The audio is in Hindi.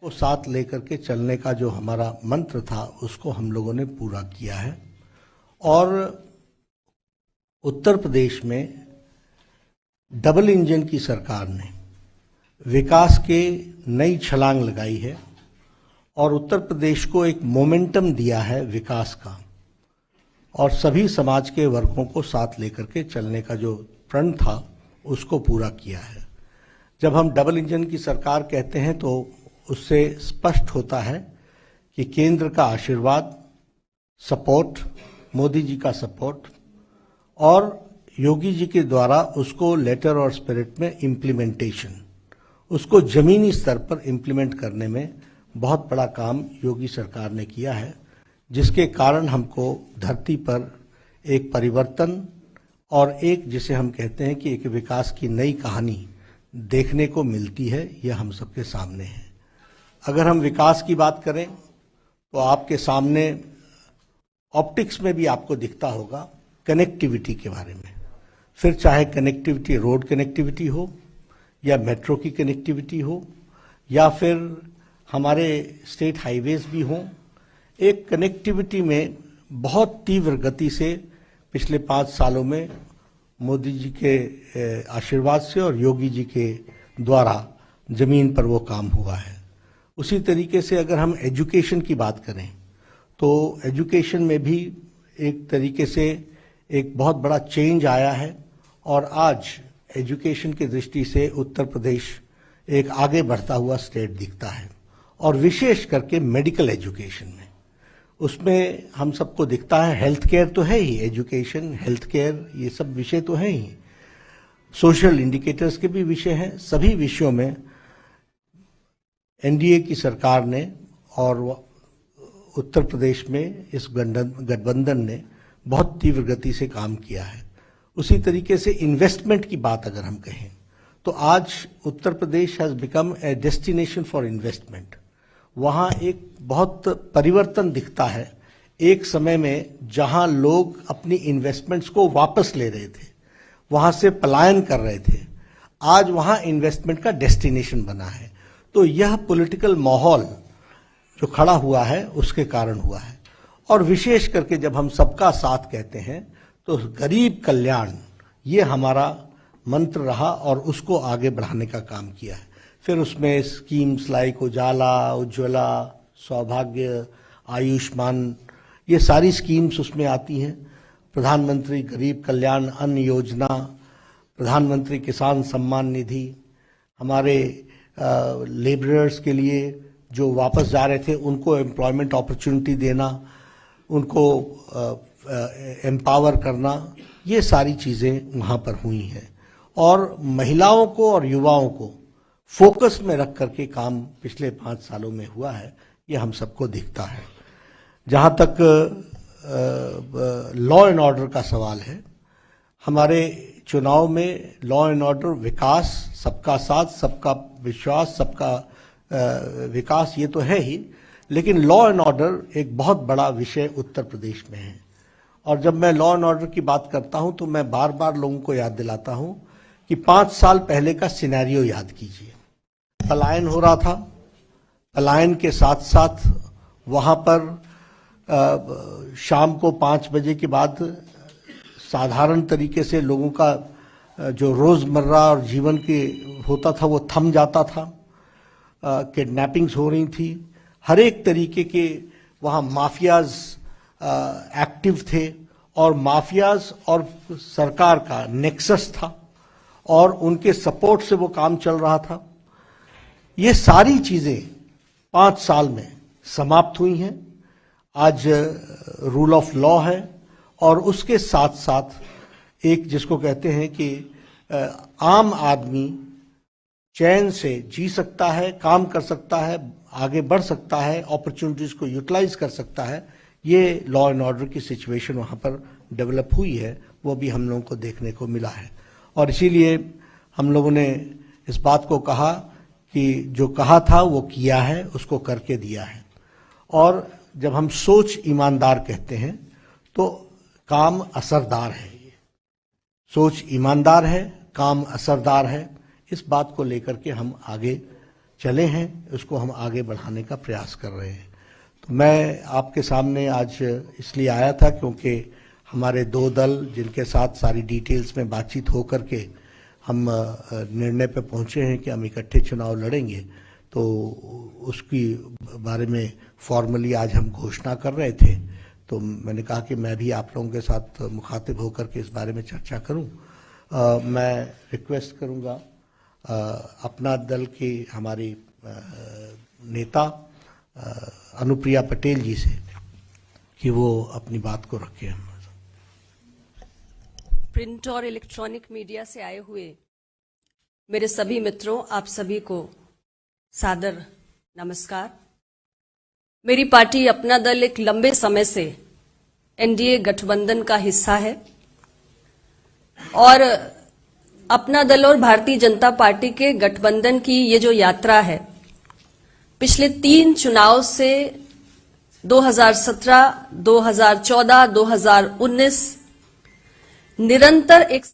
को साथ लेकर के चलने का जो हमारा मंत्र था उसको हम लोगों ने पूरा किया है। और उत्तर प्रदेश में डबल इंजन की सरकार ने विकास के नई छलांग लगाई है और उत्तर प्रदेश को एक मोमेंटम दिया है विकास का, और सभी समाज के वर्गों को साथ लेकर के चलने का जो प्रण था उसको पूरा किया है। जब हम डबल इंजन की सरकार कहते हैं तो उससे स्पष्ट होता है कि केंद्र का आशीर्वाद, सपोर्ट, मोदी जी का सपोर्ट और योगी जी के द्वारा उसको लेटर और स्पिरिट में इम्प्लीमेंटेशन, उसको जमीनी स्तर पर इम्प्लीमेंट करने में बहुत बड़ा काम योगी सरकार ने किया है, जिसके कारण हमको धरती पर एक परिवर्तन और एक जिसे हम कहते हैं कि एक विकास की नई कहानी देखने को मिलती है। यह हम सबके सामने है। अगर हम विकास की बात करें तो आपके सामने ऑप्टिक्स में भी आपको दिखता होगा कनेक्टिविटी के बारे में, फिर चाहे कनेक्टिविटी रोड कनेक्टिविटी हो या मेट्रो की कनेक्टिविटी हो या फिर हमारे स्टेट हाईवेज भी हों। एक कनेक्टिविटी में बहुत तीव्र गति से पिछले 5 सालों में मोदी जी के आशीर्वाद से और योगी जी के द्वारा जमीन पर वो काम हुआ है। उसी तरीके से अगर हम एजुकेशन की बात करें तो एजुकेशन में भी एक तरीके से एक बहुत बड़ा चेंज आया है और आज एजुकेशन की दृष्टि से उत्तर प्रदेश एक आगे बढ़ता हुआ स्टेट दिखता है, और विशेष करके मेडिकल एजुकेशन में उसमें हम सबको दिखता है। हेल्थ केयर तो है ही, एजुकेशन, हेल्थ केयर, ये सब विषय तो हैं ही, सोशल इंडिकेटर्स के भी विषय हैं। सभी विषयों में एनडीए की सरकार ने और उत्तर प्रदेश में इस गठबंधन ने बहुत तीव्र गति से काम किया है। उसी तरीके से इन्वेस्टमेंट की बात अगर हम कहें तो आज Uttar Pradesh has become a destination for investment. वहाँ एक बहुत परिवर्तन दिखता है। एक समय में जहाँ लोग अपनी इन्वेस्टमेंट्स को वापस ले रहे थे, वहाँ से पलायन कर रहे थे, आज वहाँ इन्वेस्टमेंट का डेस्टिनेशन बना है। तो यह पॉलिटिकल माहौल जो खड़ा हुआ है उसके कारण हुआ है। और विशेष करके जब हम सबका साथ कहते हैं तो गरीब कल्याण ये हमारा मंत्र रहा और उसको आगे बढ़ाने का काम किया है। फिर उसमें स्कीम्स लाइक उजाला, उज्ज्वला, सौभाग्य, आयुष्मान, ये सारी स्कीम्स उसमें आती हैं। प्रधानमंत्री गरीब कल्याण अन्न योजना, प्रधानमंत्री किसान सम्मान निधि, हमारे लेबरर्स के लिए जो वापस जा रहे थे उनको एम्प्लॉयमेंट अपॉर्चुनिटी देना, उनको एम्पावर करना, ये सारी चीज़ें वहाँ पर हुई हैं। और महिलाओं को और युवाओं को फोकस में रख करके काम पिछले 5 सालों में हुआ है, ये हम सबको दिखता है। जहाँ तक लॉ एंड ऑर्डर का सवाल है, हमारे चुनाव में लॉ एंड ऑर्डर, विकास, सबका साथ, सबका विश्वास, सबका विकास, ये तो है ही, लेकिन लॉ एंड ऑर्डर एक बहुत बड़ा विषय उत्तर प्रदेश में है। और जब मैं लॉ एंड ऑर्डर की बात करता हूं तो मैं बार बार लोगों को याद दिलाता हूं कि 5 साल पहले का सिनेरियो याद कीजिए। पलायन हो रहा था, पलायन के साथ साथ वहाँ पर शाम को 5 बजे के बाद साधारण तरीके से लोगों का जो रोज़मर्रा और जीवन के होता था वो थम जाता था। किडनैपिंग्स हो रही थी, हर एक तरीके के वहाँ माफियाज एक्टिव थे और माफियाज और सरकार का नेक्सस था और उनके सपोर्ट से वो काम चल रहा था। ये सारी चीज़ें 5 साल में समाप्त हुई हैं। आज रूल ऑफ लॉ है और उसके साथ साथ एक जिसको कहते हैं कि आम आदमी चैन से जी सकता है, काम कर सकता है, आगे बढ़ सकता है, अपॉर्चुनिटीज़ को यूटिलाइज कर सकता है। ये लॉ एंड ऑर्डर की सिचुएशन वहाँ पर डेवलप हुई है, वो भी हम लोगों को देखने को मिला है। और इसीलिए हम लोगों ने इस बात को कहा कि जो कहा था वो किया है, उसको करके दिया है। और जब हम सोच ईमानदार कहते हैं तो काम असरदार है। ये सोच ईमानदार है, काम असरदार है। इस बात को लेकर के हम आगे चले हैं उसको हम आगे बढ़ाने का प्रयास कर रहे हैं। तो मैं आपके सामने आज इसलिए आया था क्योंकि हमारे दो दल जिनके साथ सारी डिटेल्स में बातचीत हो करके हम निर्णय पर पहुंचे हैं कि हम इकट्ठे चुनाव लड़ेंगे, तो उसकी बारे में फॉर्मली आज हम घोषणा कर रहे थे। तो मैंने कहा कि मैं भी आप लोगों के साथ मुखातिब होकर के इस बारे में चर्चा करूं। मैं रिक्वेस्ट करूंगा अपना दल के हमारे नेता अनुप्रिया पटेल जी से कि वो अपनी बात को रखें। प्रिंट और इलेक्ट्रॉनिक मीडिया से आए हुए मेरे सभी मित्रों, आप सभी को सादर नमस्कार। मेरी पार्टी अपना दल एक लंबे समय से एनडीए गठबंधन का हिस्सा है और अपना दल और भारतीय जनता पार्टी के गठबंधन की ये जो यात्रा है पिछले 3 चुनाव से 2017, 2014, 2019 निरंतर एक